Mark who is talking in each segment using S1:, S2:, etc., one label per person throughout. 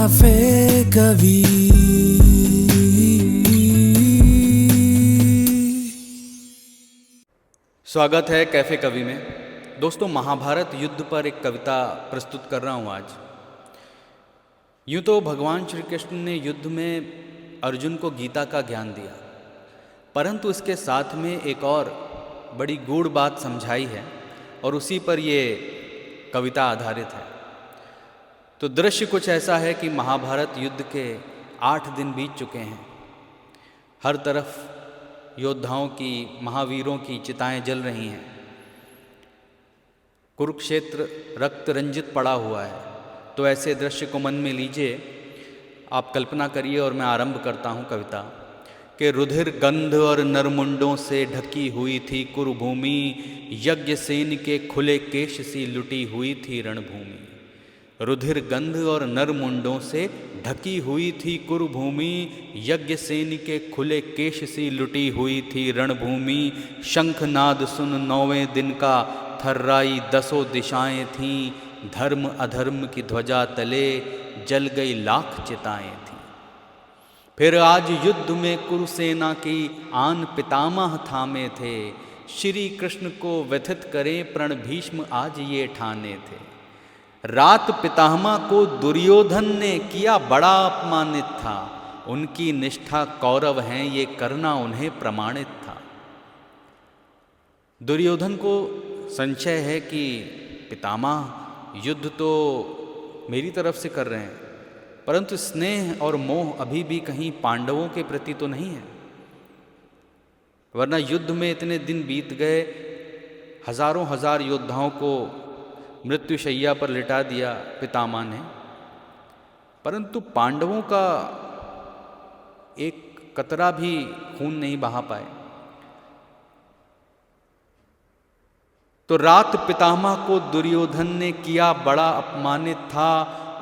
S1: Cafe कवि।
S2: स्वागत है कैफे कवि में। दोस्तों, महाभारत युद्ध पर एक कविता प्रस्तुत कर रहा हूँ आज। यूँ तो भगवान श्री कृष्ण ने युद्ध में अर्जुन को गीता का ज्ञान दिया, परंतु इसके साथ में एक और बड़ी गूढ़ बात समझाई है और उसी पर ये कविता आधारित है। तो दृश्य कुछ ऐसा है कि महाभारत युद्ध के 8 दिन बीत चुके हैं। हर तरफ योद्धाओं की, महावीरों की चिताएं जल रही हैं। कुरुक्षेत्र रक्त रंजित पड़ा हुआ है। तो ऐसे दृश्य को मन में लीजिए, आप कल्पना करिए और मैं आरंभ करता हूँ कविता कि रुधिर गंध और नरमुंडों से ढकी हुई थी कुरुभूमि, यज्ञसेन के खुले केश सी लुटी हुई थी रणभूमि। रुधिर गंध और नरमुंडों से ढकी हुई थी कुरुभूमि, यज्ञसेन के खुले केश सी लुटी हुई थी रणभूमि। शंखनाद सुन 9वें दिन का थर्राई 10 दिशाएं थीं, धर्म अधर्म की ध्वजा तले जल गई लाख चिताएं थीं। फिर आज युद्ध में कुरुसेना की आन पितामह थामे थे, श्री कृष्ण को व्यथित करें प्रण भीष्म आज ये ठाने थे। रात पितामह को दुर्योधन ने किया बड़ा अपमानित था, उनकी निष्ठा कौरव हैं ये करना उन्हें प्रमाणित था। दुर्योधन को संशय है कि पितामह युद्ध तो मेरी तरफ से कर रहे हैं, परंतु स्नेह और मोह अभी भी कहीं पांडवों के प्रति तो नहीं है। वरना युद्ध में इतने दिन बीत गए, हजारों हजार योद्धाओं को मृत्युशैया पर लिटा दिया पितामह ने, परंतु पांडवों का एक कतरा भी खून नहीं बहा पाए। तो रात पितामह को दुर्योधन ने किया बड़ा अपमानित था,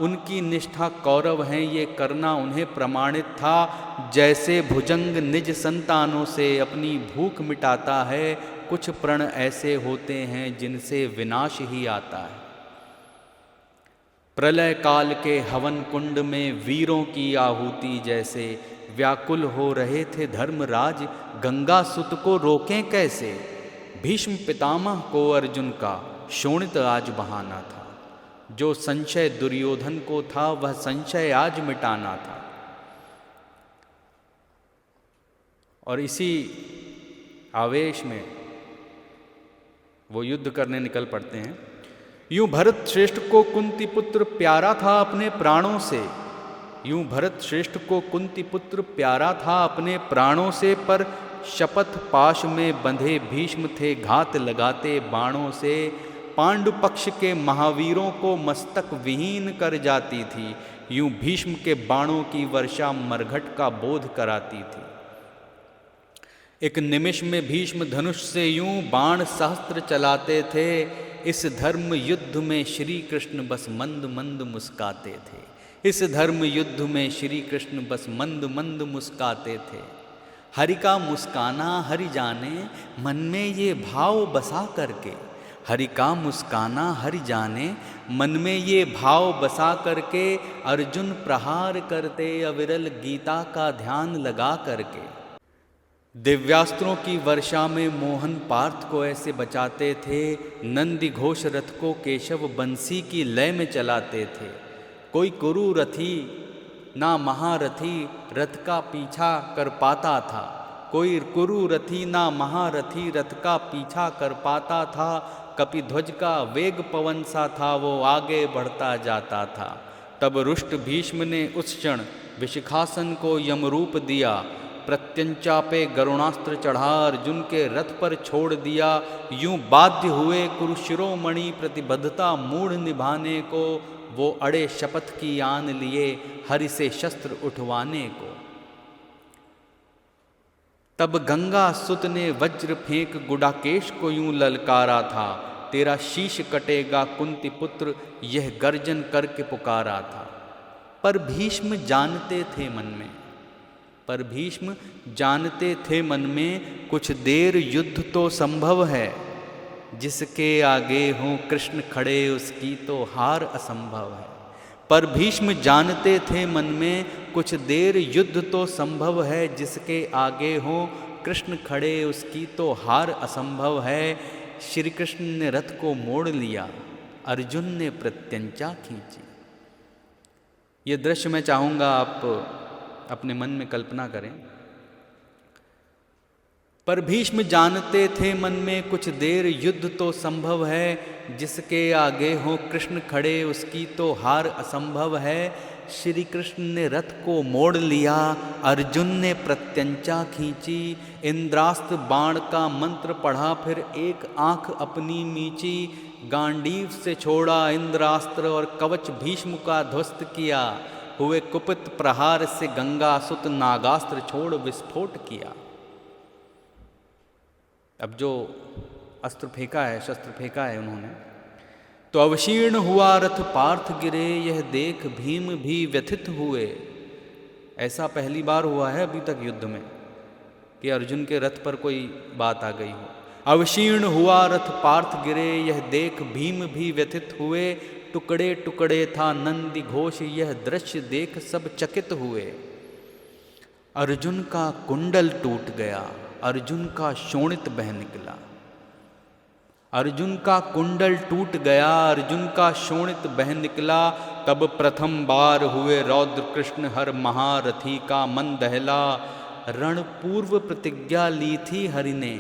S2: उनकी निष्ठा कौरव हैं ये करना उन्हें प्रमाणित था। जैसे भुजंग निज संतानों से अपनी भूख मिटाता है, कुछ प्रण ऐसे होते हैं जिनसे विनाश ही आता है। प्रलय काल के हवन कुंड में वीरों की आहुति जैसे व्याकुल हो रहे थे धर्मराज, गंगा सुत को रोकें कैसे। भीष्म पितामह को अर्जुन का शोणित आज बहाना था, जो संशय दुर्योधन को था वह संशय आज मिटाना था। और इसी आवेश में वो युद्ध करने निकल पड़ते हैं। यूं भरत श्रेष्ठ को कुंती पुत्र प्यारा था अपने प्राणों से, यूं भरत श्रेष्ठ को कुंती पुत्र प्यारा था अपने प्राणों से, पर शपथ पाश में बंधे भीष्म थे घात लगाते बाणों से। पांडु पक्ष के महावीरों को मस्तक विहीन कर जाती थी, यूं भीष्म के बाणों की वर्षा मरघट का बोध कराती थी। एक निमिष में भीष्म धनुष से यूं बाण सहस्त्र चलाते थे, इस धर्म युद्ध में श्री कृष्ण बस मंद मंद मुस्काते थे। इस धर्म युद्ध में श्री कृष्ण बस मंद मंद मुस्काते थे। हरि का मुस्काना हरि जाने, मन में ये भाव बसा करके। हरि का मुस्काना हरि जाने, मन में ये भाव बसा करके। अर्जुन प्रहार करते अविरल गीता का ध्यान लगा करके। दिव्यास्त्रों की वर्षा में मोहन पार्थ को ऐसे बचाते थे, नंदी घोष रथ को केशव बंसी की लय में चलाते थे। कोई कुरु रथी ना महारथी रथ का पीछा कर पाता था, कोई कुरु रथी ना महारथी रथ का पीछा कर पाता था। कपिध्वज का वेग पवन सा था, वो आगे बढ़ता जाता था। तब रुष्ट भीष्म ने उस क्षण विशिखासन को यमरूप दिया, प्रत्यंचा पे गरुणास्त्र चढ़ा अर्जुन के रथ पर छोड़ दिया। यूं बाध्य हुए कुरुशिरोमणि प्रतिबद्धता मूढ़ निभाने को, वो अड़े शपथ की आन लिए हरि से शस्त्र उठवाने को। तब गंगा सुत ने वज्र फेंक गुडाकेश को यूं ललकारा था, तेरा शीश कटेगा कुंती पुत्र यह गर्जन करके पुकारा था। पर भीष्म जानते थे मन में, पर भीष्म जानते थे मन में, कुछ देर युद्ध तो संभव है, जिसके आगे हों कृष्ण खड़े उसकी तो हार असंभव है। पर भीष्म जानते थे मन में कुछ देर युद्ध तो संभव है, जिसके आगे हो कृष्ण खड़े उसकी तो हार असंभव है। श्री कृष्ण ने रथ को मोड़ लिया, अर्जुन ने प्रत्यंचा खींची। ये दृश्य मैं चाहूँगा आप अपने मन में कल्पना करें। पर भीष्म जानते थे मन में कुछ देर युद्ध तो संभव है, जिसके आगे हो कृष्ण खड़े उसकी तो हार असंभव है। श्री कृष्ण ने रथ को मोड़ लिया, अर्जुन ने प्रत्यंचा खींची। इंद्रास्त्र बाण का मंत्र पढ़ा, फिर एक आंख अपनी मींची। गांडीव से छोड़ा इंद्रास्त्र और कवच भीष्म का ध्वस्त किया। हुए कुपित प्रहार से गंगा सुत नागास्त्र छोड़ विस्फोट किया। अब जो अस्त्र फेंका है, शस्त्र फेंका है उन्होंने, तो अवशीर्ण हुआ रथ पार्थ गिरे, यह देख भीम भी व्यथित हुए। ऐसा पहली बार हुआ है अभी तक युद्ध में कि अर्जुन के रथ पर कोई बात आ गई हो। अवशीर्ण हुआ रथ पार्थ गिरे, यह देख भीम भी व्यथित हुए। टुकड़े टुकड़े था नंदी घोष, यह दृश्य देख सब चकित हुए। अर्जुन का कुंडल टूट गया, अर्जुन का शोणित बह निकला। अर्जुन का कुंडल टूट गया, अर्जुन का शोणित बह निकला। तब प्रथम बार हुए रौद्र कृष्ण हर महारथी का मन दहला। रण पूर्व प्रतिज्ञा ली थी हरि ने,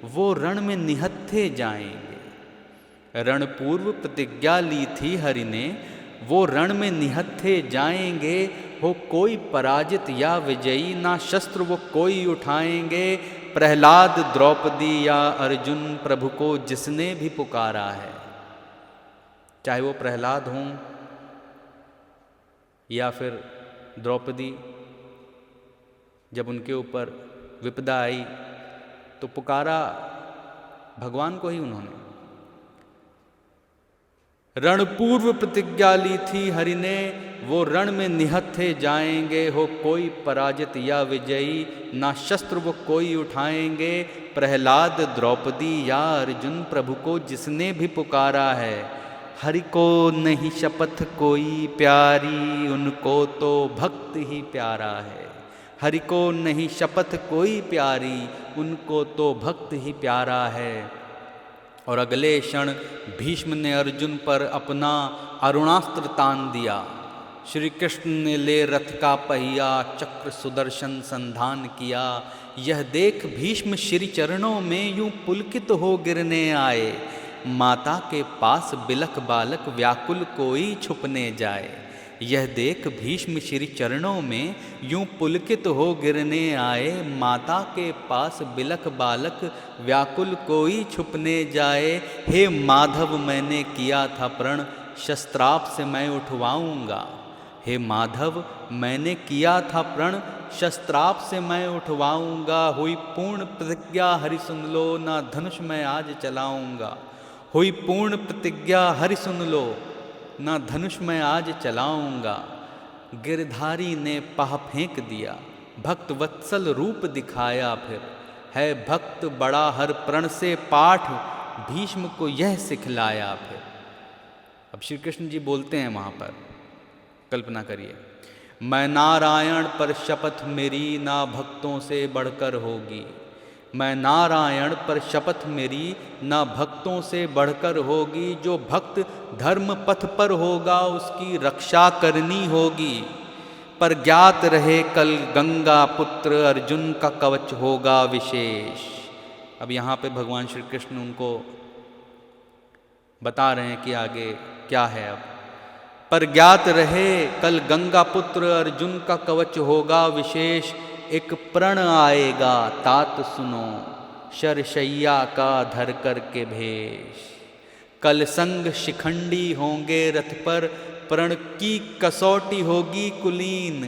S2: वो रण में निहत्थे जाएंगे। रण पूर्व प्रतिज्ञा ली थी हरि ने, वो रण में निहत्थे जाएंगे। हो कोई पराजित या विजयी, ना शस्त्र वो कोई उठाएंगे। प्रहलाद द्रौपदी या अर्जुन, प्रभु को जिसने भी पुकारा है। चाहे वो प्रहलाद हों या फिर द्रौपदी, जब उनके ऊपर विपदा आई तो पुकारा भगवान को ही उन्होंने। रण पूर्व प्रतिज्ञा ली थी हरि ने, वो रण में निहत्थे जाएंगे। हो कोई पराजित या विजयी, ना शस्त्र वो कोई उठाएंगे। प्रहलाद द्रौपदी या अर्जुन, प्रभु को जिसने भी पुकारा है। हरि को नहीं शपथ कोई प्यारी, उनको तो भक्त ही प्यारा है। हरि को नहीं शपथ कोई प्यारी, उनको तो भक्त ही प्यारा है। और अगले क्षण भीष्म ने अर्जुन पर अपना अरुणास्त्र तान दिया। श्री कृष्ण ने ले रथ का पहिया, चक्र सुदर्शन संधान किया। यह देख भीष्म श्री चरणों में यूं पुलकित हो गिरने आए। माता के पास बिलख बालक व्याकुल कोई छुपने जाए। यह देख भीष्म श्री चरणों में यूं पुलकित हो गिरने आए। माता के पास बिलख बालक व्याकुल कोई छुपने जाए। हे माधव मैंने किया था प्रण, शस्त्राप से मैं उठवाऊंगा। हे माधव मैंने किया था प्रण, शस्त्राप से मैं उठवाऊंगा। हुई पूर्ण प्रतिज्ञा हरि सुन लो, ना धनुष मैं आज चलाऊंगा। हुई पूर्ण प्रतिज्ञा हरि सुन लो, ना धनुष मैं आज चलाऊंगा। गिरधारी ने पाह फेंक दिया, भक्त वत्सल रूप दिखाया फिर। है भक्त बड़ा हर प्रण से पाठ, भीष्म को यह सिखलाया फिर। अब श्री कृष्ण जी बोलते हैं वहाँ पर, कल्पना करिए। मैं नारायण पर शपथ मेरी, ना भक्तों से बढ़कर होगी। मैं नारायण पर शपथ मेरी, ना भक्तों से बढ़कर होगी। जो भक्त धर्म पथ पर होगा, उसकी रक्षा करनी होगी। पर ज्ञात रहे कल गंगा पुत्र, अर्जुन का कवच होगा विशेष। अब यहाँ पे भगवान श्री कृष्ण उनको बता रहे हैं कि आगे क्या है। अब पर ज्ञात रहे कल गंगा पुत्र, अर्जुन का कवच होगा विशेष। एक प्रण आएगा तात सुनो, शरशैया का धर कर के भेष। कल संग शिखंडी होंगे रथ पर, प्रण की कसौटी होगी कुलीन।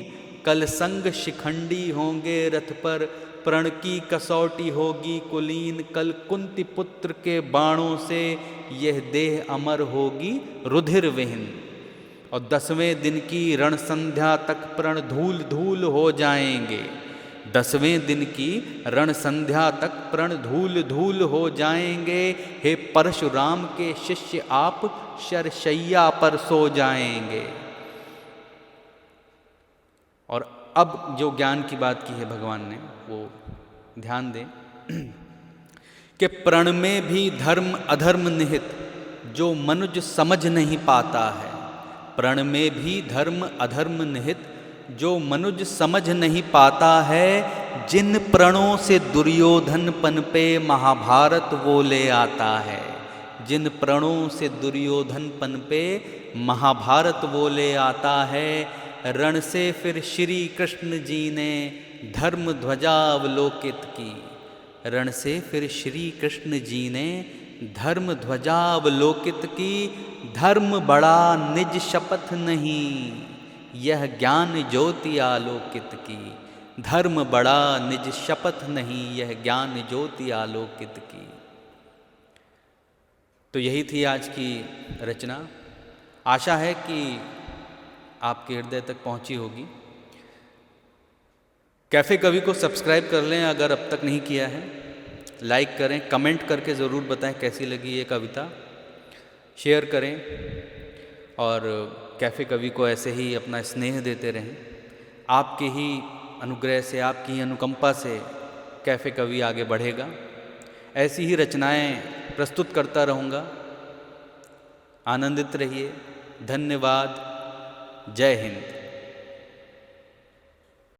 S2: कल संग शिखंडी होंगे रथ पर, प्रण की कसौटी होगी कुलीन। कल कुंती पुत्र के बाणों से, यह देह अमर होगी रुधिर विहीन। और 10वें दिन की रण संध्या तक प्रण धूल धूल हो जाएंगे। 10वें दिन की रण संध्या तक प्रण धूल धूल हो जाएंगे। हे परशुराम के शिष्य आप, शरशैया पर सो जाएंगे। और अब जो ज्ञान की बात की है भगवान ने वो ध्यान दें कि प्रण में भी धर्म अधर्म निहित जो मनुज समझ नहीं पाता है। प्रण में भी धर्म अधर्म निहित जो मनुज समझ नहीं पाता है। जिन प्रणों से दुर्योधन पनपे महाभारत वो ले आता है। जिन प्रणों से दुर्योधन पनपे महाभारत वो ले आता है। रण से फिर श्री कृष्ण जी ने धर्म ध्वजा अवलोकित की। रण से फिर श्री कृष्ण जी ने धर्म ध्वजा अवलोकित की। धर्म बड़ा निज शपथ नहीं यह ज्ञान ज्योति आलोकित की। धर्म बड़ा निज शपथ नहीं यह ज्ञान ज्योति आलोकित की। तो यही थी आज की रचना। आशा है कि आपके हृदय तक पहुंची होगी। कैफ़े कवि को सब्सक्राइब कर लें अगर अब तक नहीं किया है। लाइक करें, कमेंट करके ज़रूर बताएं कैसी लगी ये कविता। शेयर करें और कैफ़े कवि को ऐसे ही अपना स्नेह देते रहें। आपके ही अनुग्रह से, आपकी ही अनुकंपा से कैफ़े कवि आगे बढ़ेगा। ऐसी ही रचनाएं प्रस्तुत करता रहूँगा। आनंदित रहिए। धन्यवाद। जय हिंद।